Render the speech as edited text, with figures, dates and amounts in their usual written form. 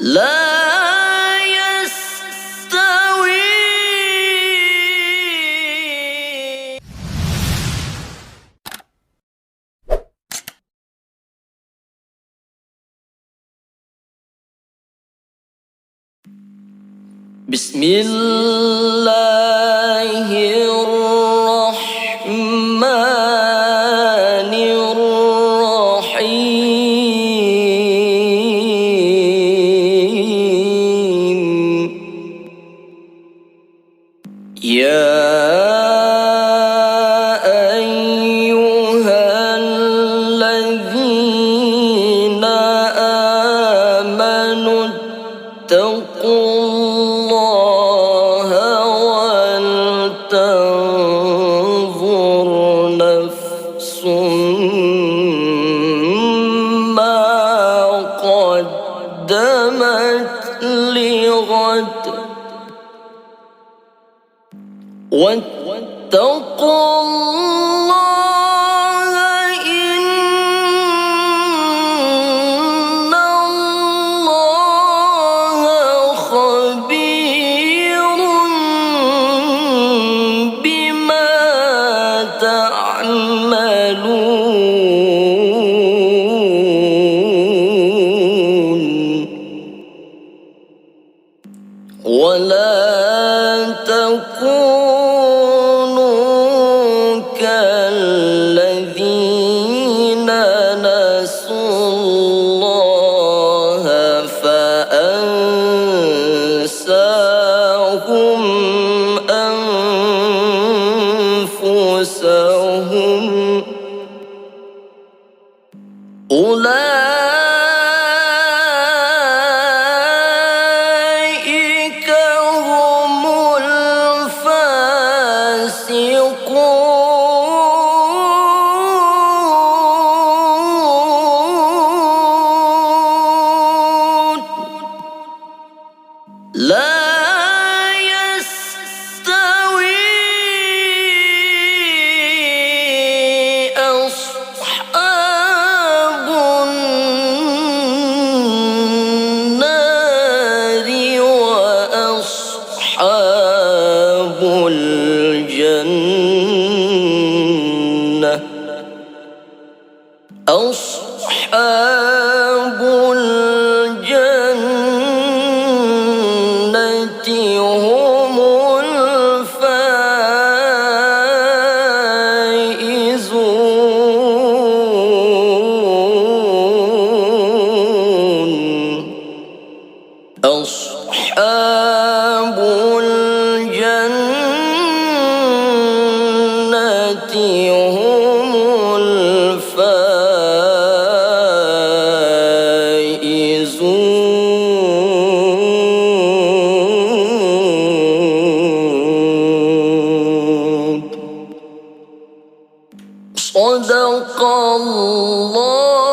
لا يستوي. بسم الله الرحمن الرحيم. يا أيها الذين آمنوا اتقوا الله ولتنظر نفس ما قدمت لغد واتقوا الله إن الله خبير بما تعملون. ولا تكونوا كالذين نسوا الله فأنساهم أنفسهم. أولئك هم الفاسقون. لا يستوي أصحاب النار وأصحاب الجنة. أصحاب الجنة هم الفائزون. أصحاب الجنة هم الفائزون. صدق الله